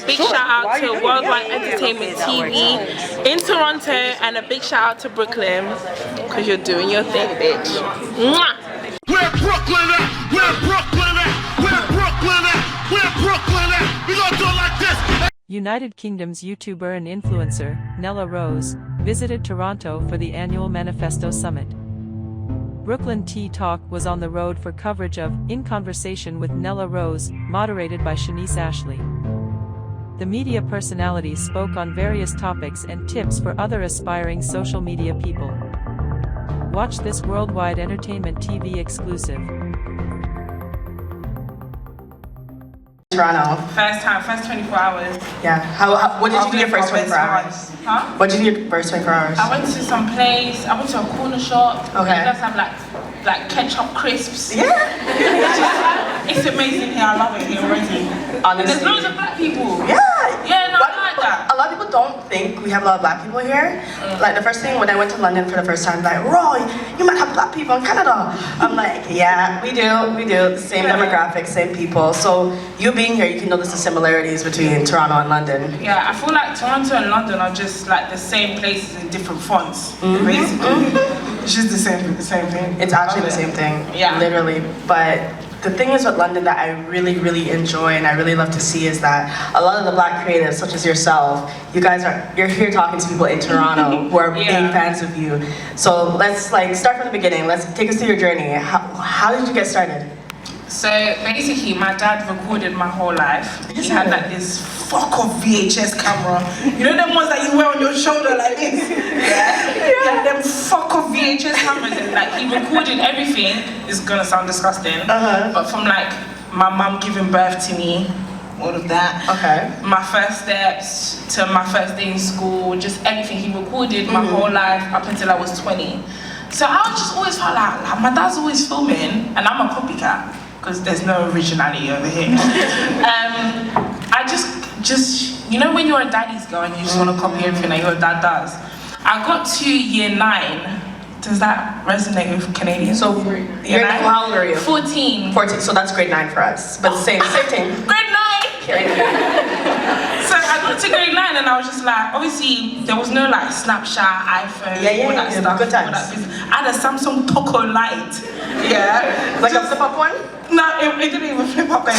big shout out to Worldwide Entertainment TV in Toronto, and a big shout out to Brooklyn, because you're doing your thing, bitch. Mwah! Where Brooklyn at? Where Brooklyn at? Where Brooklyn at? Where Brooklyn at? We gonna do it like this. United Kingdom's YouTuber and influencer, Nella Rose, visited Toronto for the annual Manifesto Summit. Brooklyn Tea Talk was on the road for coverage of In Conversation with Nella Rose, moderated by Shanice Ashley. The media personality spoke on various topics and tips for other aspiring social media people. Watch this Worldwide Entertainment TV exclusive. Toronto. First time, first 24 hours. Yeah. What did you do your first 24 hours? Huh? What did you do your first 24 hours? I went to some place, I went to a corner shop. Okay. You guys have like ketchup crisps. Yeah. It's amazing here, I love it here already. Honestly. There's loads of black people. Yeah. Yeah, no, I like that. A lot of people don't think we have a lot of black people here. Like the first thing when I went to London for the first time, like, Roy, you might have black people in Canada. I'm like, yeah, we do. Same demographics, same people. So you being here, you can notice the similarities between Toronto and London. Yeah, I feel like Toronto and London are just like the same places in different fonts, basically. It's just the same thing. It's actually the same thing, yeah, literally. But the thing is with London that I really enjoy and I really love to see is that a lot of the black creatives, such as yourself, you're here talking to people in Toronto who are big fans of you. So let's start from the beginning. Let's take us through your journey. How did you get started? So basically, my dad recorded my whole life. He had like this fuck off VHS camera. You know them ones that you wear on your shoulder like this? Yeah. He had them fuck off VHS cameras, and like he recorded everything. It's gonna sound disgusting, but from like my mum giving birth to me, all of that. Okay. My first steps to my first day in school, just everything. He recorded my whole life up until I was 20. So I just always felt like my dad's always filming, and I'm a copycat. Because there's no originality over here. I just, you know when you're a daddy's girl and you just want to copy everything that your dad does. I got to year 9. Does that resonate with Canadians? So, how old are you? 14. 14, so that's grade 9 for us. But same thing. Grade 9! So I got to grade 9 and I was just like, obviously there was no like Snapchat, iPhone, all that stuff. Good times. I had a Samsung Toco Lite. Yeah. Like a flip up one? No, it didn't even flip up, babe.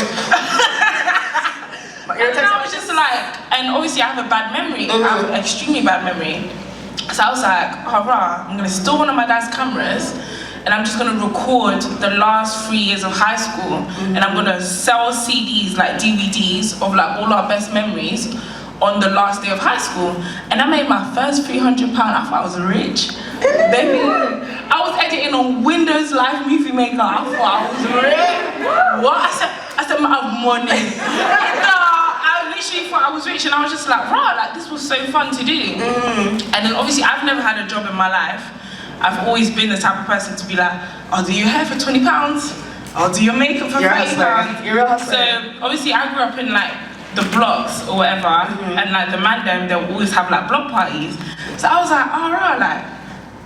And then I was just like, and obviously I have a bad memory. I have an extremely bad memory. So I was like, oh, rah, I'm gonna steal one of my dad's cameras and I'm just gonna record the last 3 years of high school and I'm gonna sell CDs, like DVDs of like all our best memories on the last day of high school. And I made my first £300. I thought I was rich. Baby, I was editing on Windows Live Movie Maker. I thought I was rich. What? I said, I have money. No, I literally thought I was rich and I was just like, rah, like this was so fun to do. And then obviously I've never had a job in my life. I've always been the type of person to be like, I'll do your hair for £20. I'll do your makeup for £30. You're a hustler. So obviously I grew up in like the blocks or whatever, and like the man them, they'll always have like block parties. So I was like, alright, like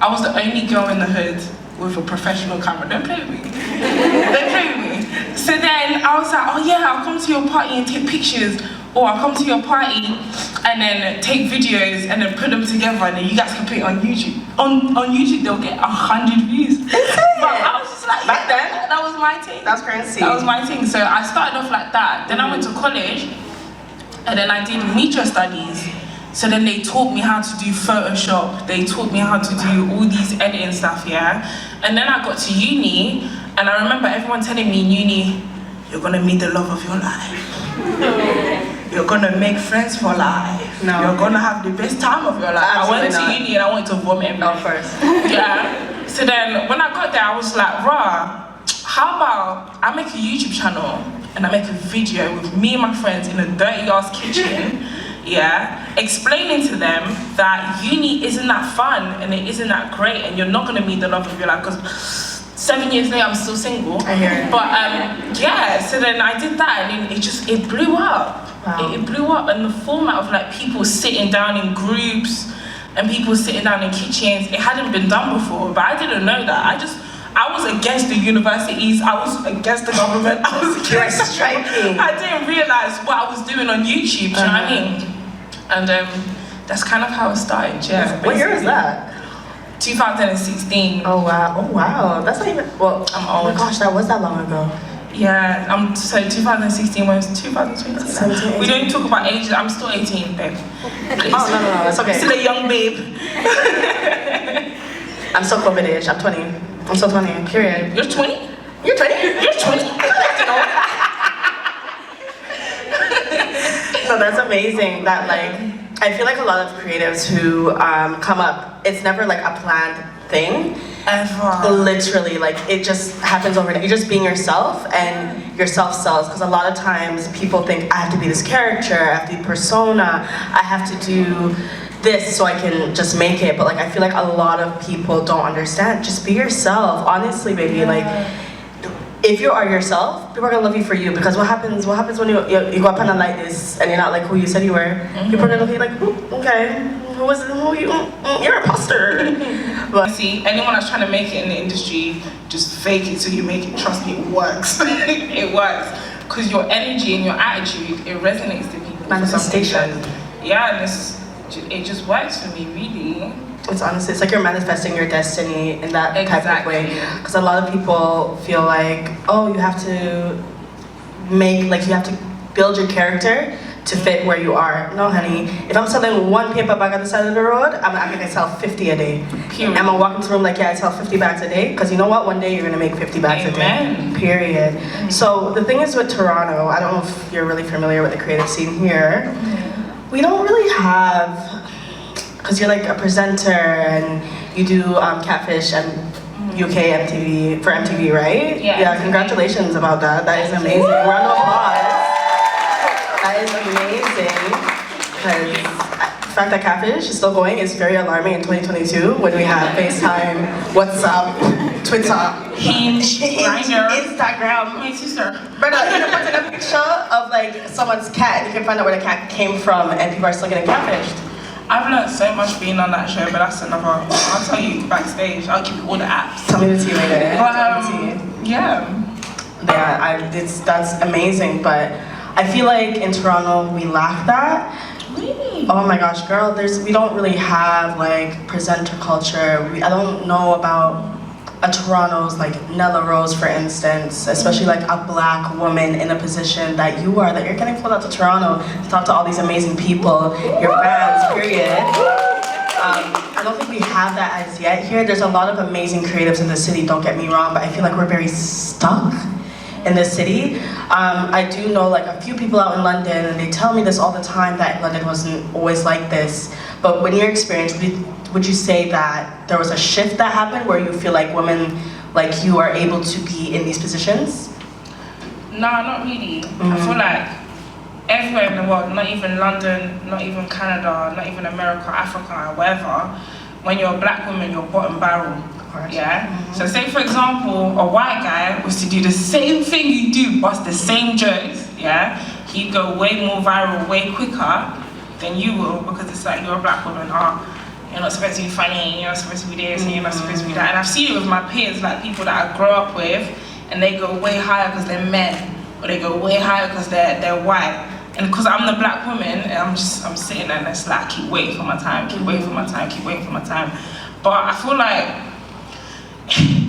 I was the only girl in the hood with a professional camera. Don't play with me. Don't play with me. So then I was like, oh yeah, I'll come to your party and take pictures, or I'll come to your party and then take videos and then put them together and then you guys can put it on YouTube. On YouTube they'll get 100 views. But I was just like, back then, that was my thing. That's crazy. That was my thing. So I started off like that. Then I went to college and then I did media studies. So then they taught me how to do Photoshop. They taught me how to do all these editing stuff, yeah? And then I got to uni and I remember everyone telling me in uni, you're gonna meet the love of your life. You're gonna make friends for life. No. You're gonna have the best time of your life. Absolutely I went to uni and I wanted to vomit everywhere. Of course. Yeah. So then when I got there, I was like, rah, how about I make a YouTube channel and I make a video with me and my friends in a dirty ass kitchen, yeah, explaining to them that uni isn't that fun and it isn't that great and you're not gonna meet the love of your life, because 7 years later I'm still single. I hear it. But yeah, so then I did that and it blew up. Wow. It blew up, and the format of like people sitting down in groups and people sitting down in kitchens, it hadn't been done before, but I didn't know that. I was against the universities, I was against the government, I was against striking. I didn't realise what I was doing on YouTube, do you know what I mean? And that's kind of how it started, yeah. What year was that? 2016. Oh wow, that's not even, well, I'm oh old. my gosh, that was that long ago. Yeah, so 2016 was 2020. 17, We don't talk about ages, I'm still 18, babe. Oh no, it's okay. Still a young babe. I'm still COVID age, I'm 20. I'm still 20, period. You're 20? You're 20? You're 20? No, that's amazing that like, I feel like a lot of creatives who come up, it's never like a planned thing. Ever. Literally, like it just happens overnight. You're just being yourself and yourself sells. Because a lot of times people think I have to be this character, I have to be persona, I have to do this so I can just make it. But like I feel like a lot of people don't understand. Just be yourself. Honestly, baby, like if you are yourself, people are gonna love you for you. Because what happens when you go up on a like this and you're not like who you said you were? People are gonna look at you like, okay, who is it? Who are you? You're an imposter. But See, anyone that's trying to make it in the industry, just fake it till you make it. Trust me, it works. It works. Because your energy and your attitude, it resonates to people. Manifestation. For some reason. Yeah, and it just works for me, really. it's honestly, it's like you're manifesting your destiny in that type of way. Exactly. Because a lot of people feel like, oh, you have to make, like you have to build your character to fit where you are. No, honey. If I'm selling one paper bag on the side of the road, I'm gonna sell 50 a day. Period. I'm gonna walk into the room like, yeah, I sell 50 bags a day. Because you know what? One day you're gonna make 50 bags Amen. a day. Period. So the thing is with Toronto, I don't know if you're really familiar with the creative scene here. We don't really have, because you're like a presenter and you do Catfish and UK MTV, for MTV, right? Yeah. Yeah, congratulations about that. That is amazing. Round of applause. That is amazing. Because the fact that Catfish is still going is very alarming in 2022 when we have FaceTime, WhatsApp, Twitter, Hinge, Grindr. Instagram. My sister. Brother, you can put in a picture of like someone's cat and you can find out where the cat came from and people are still getting catfished. I've learned so much being on that show, but that's another. I'll tell you backstage. I'll give you all the apps. Tell me the tea later. But Tell me the tea. yeah. Yeah, that's amazing, but I feel like in Toronto we lack that. Really? Oh my gosh, girl, we don't really have like presenter culture. I don't know about a Toronto's like Nella Rose, for instance, especially like a black woman in a position that you are, that you're getting pulled out to Toronto to talk to all these amazing people, your fans, period. I don't think we have that as yet here. There's a lot of amazing creatives in the city, don't get me wrong, but I feel like we're very stuck in the city. I do know like a few people out in London and they tell me this all the time that London wasn't always like this. But when your experience, would you say that there was a shift that happened where you feel like women like you are able to be in these positions? No, not really. I feel like everywhere in the world, not even London, not even Canada, not even America, Africa, wherever, when you're a black woman, you're bottom barrel. Yeah? So say for example, a white guy was to do the same thing you do, bust the same jokes, yeah? He'd go way more viral, way quicker than you will, because it's like you're a black woman, you're not supposed to be funny, you're not supposed to be this, and you're not supposed to be that. And I've seen it with my peers, like people that I grew up with, and they go way higher because they're men, or they go way higher because they're white. And because I'm the black woman, and I'm sitting there and it's like, keep waiting for my time, keep waiting for my time, keep waiting for my time. But I feel like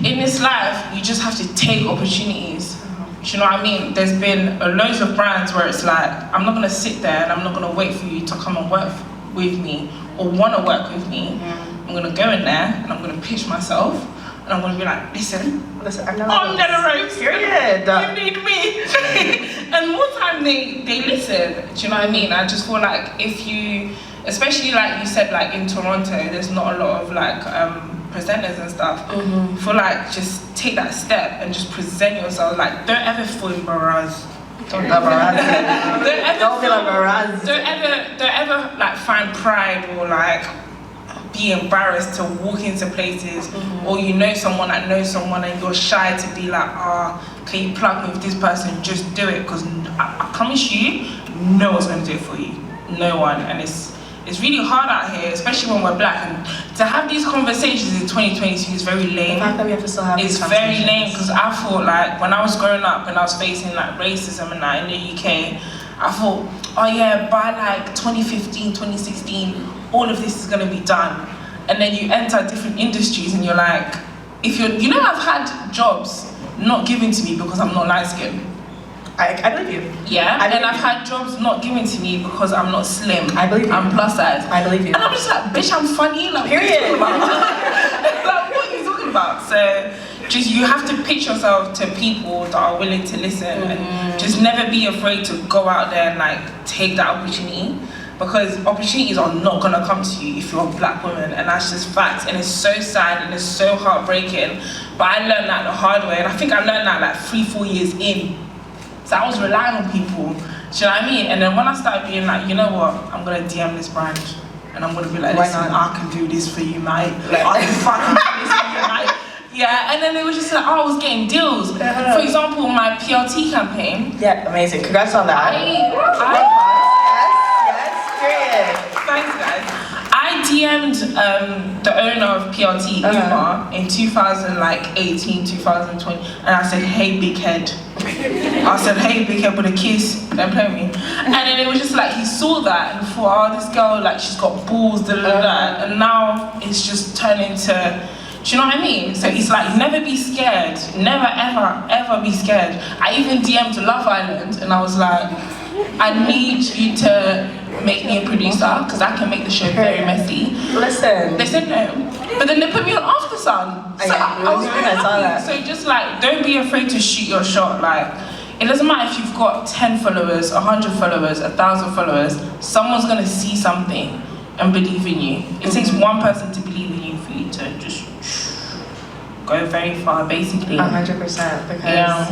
in this life, you just have to take opportunities. Do you know what I mean? There's been loads of brands where it's like, I'm not gonna sit there and I'm not gonna wait for you to come and work with me or wanna work with me. I'm gonna go in there and I'm gonna pitch myself and I'm gonna be like, listen, I'm Nella Rose, period. You need me. And more time they listen. Do you know what I mean? I just feel like if you, especially like you said, like in Toronto, there's not a lot of like presenters and stuff. I feel like just take that step and just present yourself. Like don't ever feel embarrassed. Don't feel embarrassed. Don't ever like find pride or like be embarrassed to walk into places, or you know someone that knows someone and you're shy to be like, can you plug me with this person? Just do it, because I promise you, no one's gonna do it for you. No one. And it's It's really hard out here, especially when we're black, and to have these conversations in 2022 is very lame. The fact that we have to still have It's these very conversations. lame because I thought like when I was growing up and I was facing like racism and that in the UK, I thought, oh yeah, by like 2015, 2016, all of this is gonna be done. And then you enter different industries and you're like, you know, I've had jobs not given to me because I'm not light skinned. I believe you. Yeah, I believe and I've you. had jobs not given to me because I'm not slim. I believe you. I'm plus size. I believe you. And I'm just like, bitch, I'm funny. Like, Period. What are you talking about? Like, what are you talking about? So, just you have to pitch yourself to people that are willing to listen, and just never be afraid to go out there and like take that opportunity, because opportunities are not gonna come to you if you're a black woman, and that's just facts. And it's so sad and it's so heartbreaking. But I learned that the hard way, and I think I learned that like 3-4 years in. So I was relying on people, do you know what I mean? And then when I started being like, you know what, I'm gonna DM this brand, and I'm gonna be like, listen, I can do this for you, mate. I can fucking do this for you, mate. Yeah, and then it was just like, oh, I was getting deals. For example, my PLT campaign. Yeah, amazing. Congrats on that. Yes, Thanks, guys. I DM'd the owner of PLT, Umar, in 2018, 2020, and I said, hey, big head. I said, hey, big head with a kiss, don't play with me. And then it was just like, he saw that and thought, oh, this girl, like, she's got balls, da da da. And now it's just turned into, do you know what I mean? So it's like, never be scared. Never, ever, ever be scared. I even DM'd Love Island, and I was like, I need you to make me a producer, because I can make the show very messy. Listen. They said no. But then they put me on After Sun. So I was very happy. So just like, don't be afraid to shoot your shot. Like, it doesn't matter if you've got 10 followers, 100 followers, 1,000 followers, someone's gonna see something and believe in you. It takes one person to believe in you for you to just go very far, basically. 100%, because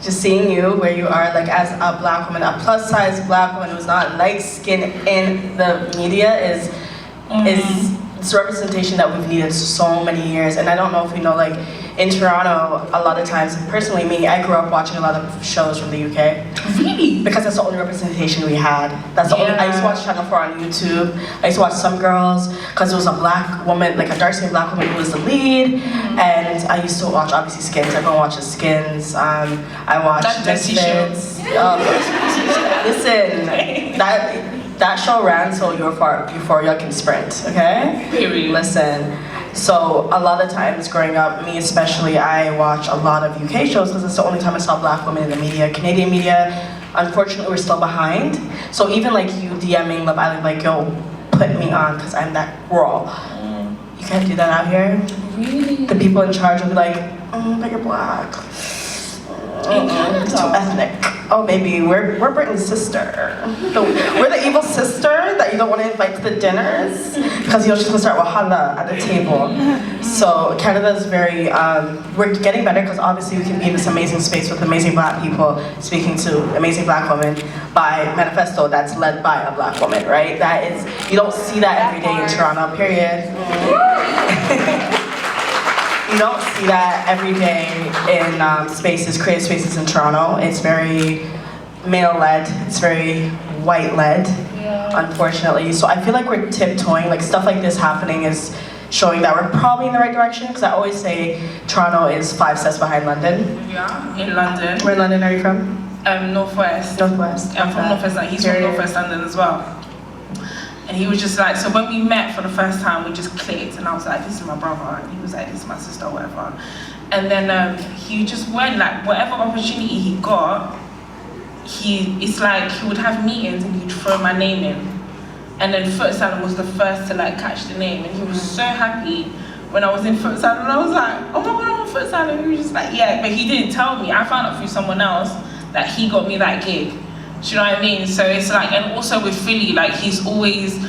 just seeing you where you are, like as a black woman, a plus size black woman who's not light skinned in the media is this representation that we've needed so many years. And I don't know if you know, like in Toronto, a lot of times, personally me, I grew up watching a lot of shows from the UK. Really? Because that's the only representation we had. That's the only, I used to watch Channel 4 on YouTube. I used to watch Some Girls, because it was a black woman, like a dark-skinned black woman who was the lead. And I used to watch, obviously, Skins. Everyone watches Skins. I watched Misfits. Listen, that show ran so Euphoria can sprint, okay? Period. Listen. So a lot of times growing up, me especially, I watch a lot of UK shows because it's the only time I saw black women in the media. Canadian media, unfortunately, we're still behind. So even like you DMing Love Island, like, yo, put me on because I'm that girl. You can't do that out here. Really? The people in charge will be like, but you're black. Too ethnic. Oh, baby, we're Britain's sister. We're the evil sister that you don't want to invite to the dinners because you're just gonna start wahala at the table. So Canada's very, we're getting better because obviously we can be in this amazing space with amazing black people speaking to amazing black women by Manifesto that's led by a black woman, right? That is, you don't see that every day in Toronto, period. You don't see that every day in spaces, creative spaces in Toronto. It's very male-led, it's very white-led, unfortunately. So I feel like we're tiptoeing, like stuff like this happening is showing that we're probably in the right direction, because I always say Toronto is 5 steps behind London. Yeah, in London. Where in London are you from? Northwest. Northwest. I'm from Northwest London. He's from Northwest London as well. And he was just like, so when we met for the first time, we just clicked, and I was like, this is my brother, and he was like, this is my sister, whatever. And then he just went, like, whatever opportunity he got, it's like he would have meetings and he'd throw my name in. And then Foot Salon was the first to like catch the name, and he was so happy when I was in Foot Salon, and I was like, oh my god, I'm on Foot Salon. And he was just like, yeah, but he didn't tell me. I found out through someone else that he got me that gig. Do you know what I mean? So it's like, and also with Philly, like he's always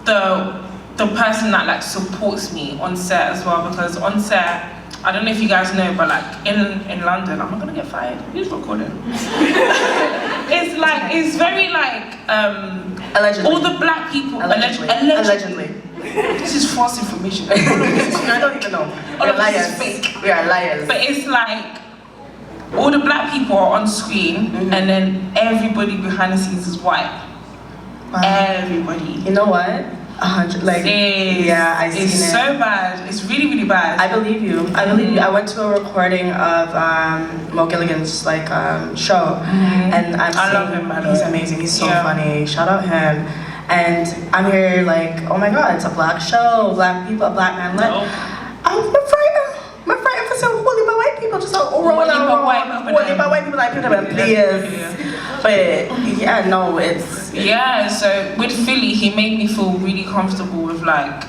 the person that like supports me on set as well, because on set, I don't know if you guys know, but like in London, I'm not gonna get fired. Who's recording? It's like, it's very like, allegedly. all the black people, Allegedly. This is false information. I don't even know. We're liars. Fake. We are liars. But it's like, all the black people are on screen, and then everybody behind the scenes is white. Everybody. You know what? 100, like, yeah, I see it. It's so bad. It's really, really bad. I believe you. I believe you. I went to a recording of Mo Gilligan's like show, and I love him. He's amazing. He's so funny. Shout out him. And I'm here like, oh my God, it's a black show, black people, a black man led. I'm frightened for some holy by white people, just all rolling around. Holy by white people, like please. But yeah, no, it's so with Philly, he made me feel really comfortable with like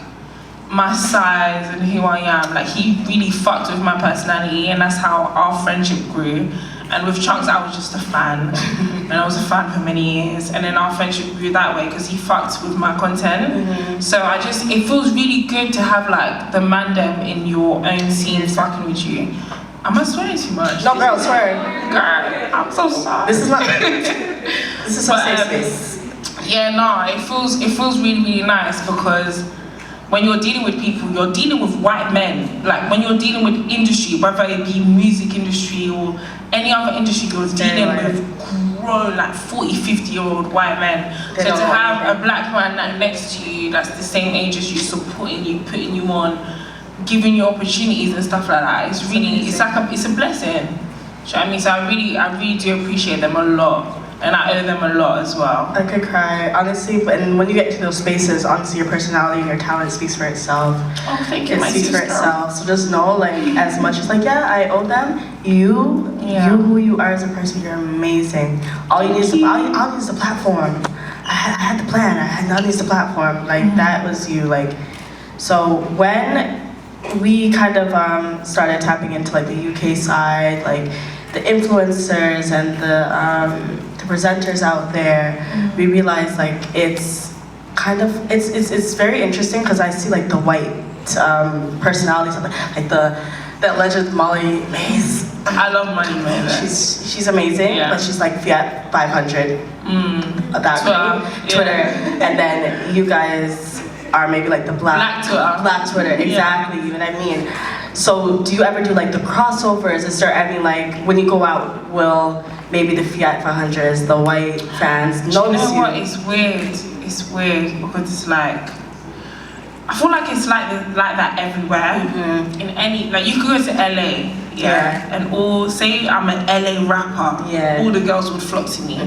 my size and who I am. Like he really fucked with my personality, and that's how our friendship grew. And with Chunks, I was just a fan, and I was a fan for many years. And then our friendship grew that way because he fucked with my content. So it feels really good to have like the mandem in your own scene fucking with you. Am I swearing too much? No, girl, swear. Girl, I'm so sorry. This is not. This is so safe space. Yeah, no, it feels really, really nice because when you're dealing with people, you're dealing with white men. Like when you're dealing with industry, whether it be music industry or any other industry, you're dealing with grown, like 40, 50-year-old white men. So to have a black man next to you that's the same age as you, supporting you, putting you on, giving you opportunities and stuff like that, it's really, it's a blessing. Do you know what I mean? So I really do appreciate them a lot. And I owe them a lot as well. I could cry, honestly, but when you get into those spaces, honestly, your personality and your talent speaks for itself. Oh, thank you, it speaks for itself. So just know, like, as much as, like, yeah, I owe them, you who you are as a person, you're amazing. All you need is the platform. I had the plan, I need the platform. Like, that was you, like. So when we kind of started tapping into, like, the UK side, like, the influencers and the presenters out there, we realized like it's kind of it's very interesting because I see like the white personalities, like the alleged Molly Mays. I love Molly Mays. She's amazing, but she's like Fiat 500. That Twitter, and then you guys are maybe like the black Twitter. Exactly, you know what I mean. So do you ever do like the crossovers? Is there any like when you go out, will maybe the Fiat 500s, the white fans notice you? You know what? It's weird. It's weird because it's like I feel like it's like that everywhere. In any like you could go to LA, and all say I'm an LA rapper, all the girls would flock to me.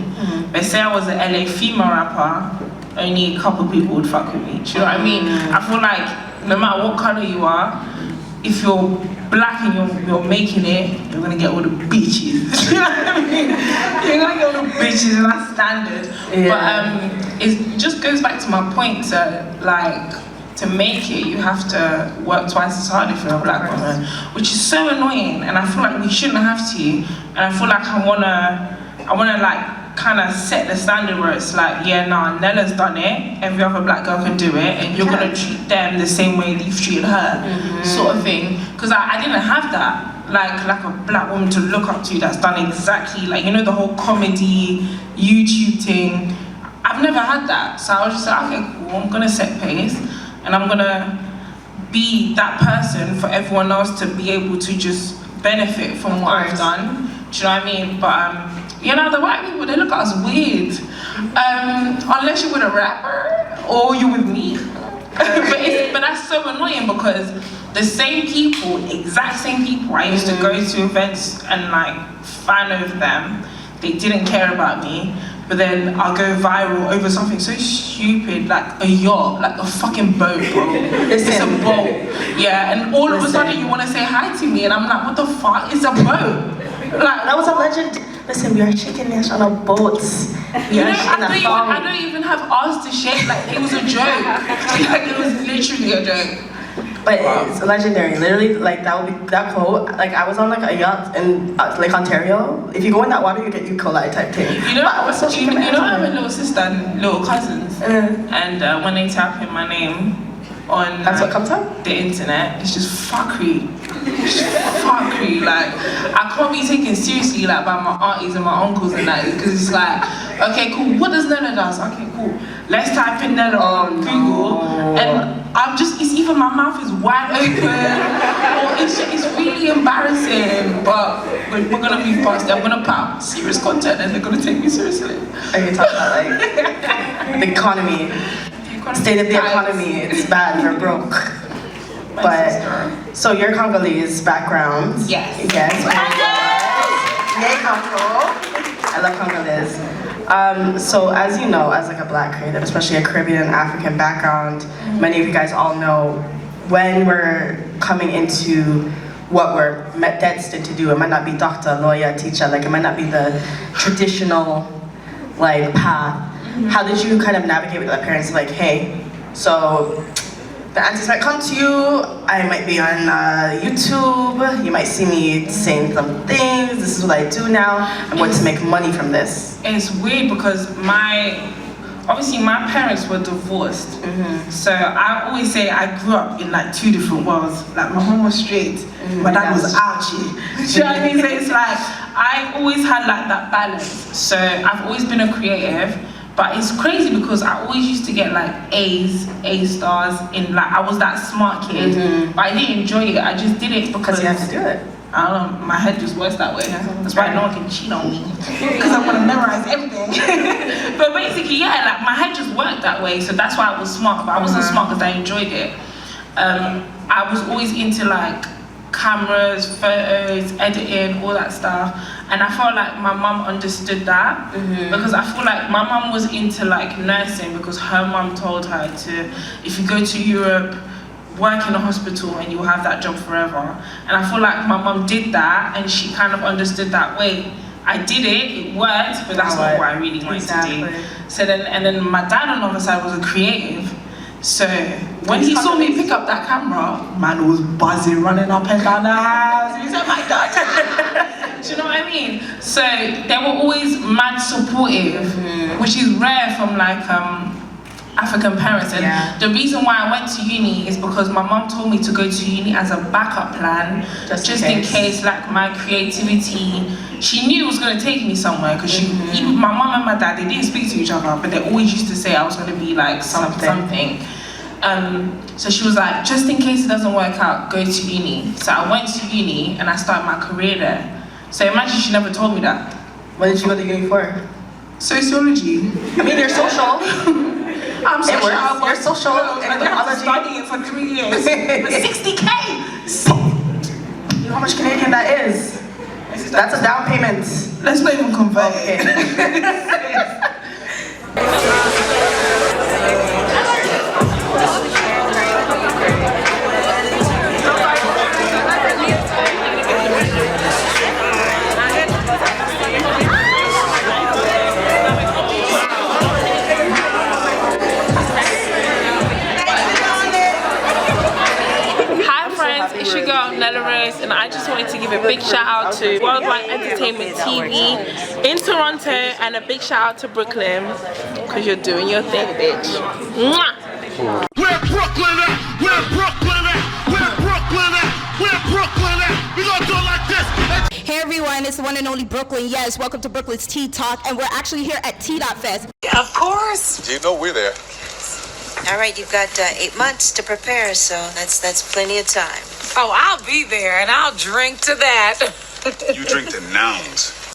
But say I was an LA female rapper, only a couple people would fuck with me. Do you know what I mean? I feel like no matter what color you are, if you're black and you're making it, you're gonna get all the bitches. You know what I mean? You're gonna get all the bitches, and that's standard. But it just goes back to my point. To make it, you have to work twice as hard if you're a black woman, which is so annoying. And I feel like we shouldn't have to. And I feel like I wanna like kind of set the standard where it's like, Nella's done it, every other black girl can do it, and you're gonna treat them the same way that you've treated her, sort of thing. Because I didn't have that, like a black woman to look up to that's done exactly, like, you know, the whole comedy, YouTube thing. I've never had that, so I was just like, okay, cool, I'm gonna set pace, and I'm gonna be that person for everyone else to be able to just benefit from what I've done. Do you know what I mean? But you know, the white people, they look at us weird. Unless you're with a rapper or you're with me. but that's so annoying because the same people, exact same people, I used to go to events and like fan of them. They didn't care about me. But then I'll go viral over something so stupid, like a yacht, like a fucking boat, bro. It's a boat. And all of a sudden you want to say hi to me, and I'm like, what the fuck? It's a boat. Like, that was a legend. Listen, we are shaking this on a boat. I don't even have arms to shake. Like, it was a joke. Like, it was literally a joke. But it's legendary. Literally, like that quote. Like I was on like a yacht in Lake Ontario. If you go in that water, you get E. coli type thing. You know, I have a little sister and little cousins, and when they type in my name on that's what comes up. The internet, it's just fuckery. Fuckery. Like I can't be taken seriously like by my aunties and my uncles and that, because it's like, okay, cool. What does Nella does? Okay, cool. Let's type in Nella on Google and it's either my mouth is wide open or it's really embarrassing, but we're gonna move past it. I'm gonna put out serious content and they're gonna take me seriously. Are you talking about like the economy? State of the economy, it's bad, we're broke. But, so your Congolese background. Yes. Yes. Yay, Congo. I love Congolese. So as you know, as like a black creative, especially a Caribbean and African background, many of you guys all know when we're coming into what we're destined to do, it might not be doctor, lawyer, teacher, like it might not be the traditional like path. How did you kind of navigate with the parents like, hey, so the aunties might come to you, I might be on YouTube, you might see me saying some things, this is what I do now, I'm going to make money from this. It's weird because obviously my parents were divorced. So I always say I grew up in like two different worlds. Like my mom was straight, my dad was Archie. Do you know what I mean? So it's like, I always had like that balance. So I've always been a creative. But it's crazy because I always used to get like A's, A stars in like, I was that smart kid, but I didn't enjoy it. I just did it because you have to do it. I don't know, my head just works that way. That's why no one can cheat on me, because I'm gonna memorize everything. But basically, yeah, like my head just worked that way, so that's why I was smart, but I wasn't smart because I enjoyed it. I was always into like cameras, photos, editing, all that stuff. And I felt like my mum understood that because I feel like my mum was into like nursing because her mum told her to, if you go to Europe, work in a hospital and you'll have that job forever. And I feel like my mum did that and she kind of understood that way. I did it worked, but that's not what I really wanted to do. So then my dad on the other side was a creative. So when he saw me pick up that camera, man was buzzing, running up and down the house. He said, my God. Do you know what I mean? So they were always mad supportive, which is rare from like African parents. And the reason why I went to uni is because my mom told me to go to uni as a backup plan, just in case like my creativity, she knew it was going to take me somewhere because even my mom and my dad, they didn't speak to each other, but they always used to say I was going to be like something. So she was like, just in case it doesn't work out, go to uni. So I went to uni and I started my career there. So imagine she never told me that. What did you go to uni for? Sociology. I mean, you're social. I'm social. You're social. And I have to study it for 3 years. But 60K! You know how much Canadian that is? That's a down payment. Let's not even convert it. It's your girl Nella Rose, and I just wanted to give a big shout out to Worldwide Entertainment TV in Toronto, and a big shout out to Brooklyn, because you're doing your thing, bitch. Mwah! Where Brooklyn at? Where Brooklyn at? Where Brooklyn at? Where Brooklyn at? We gonna do it like this. Hey everyone, it's the one and only Brooklyn. Yes, welcome to Brooklyn's Tea Talk, and we're actually here at Tea.Fest. Of course. You know we're there. All right, you've got 8 months to prepare, so that's plenty of time. Oh, I'll be there, and I'll drink to that. You drink the nouns.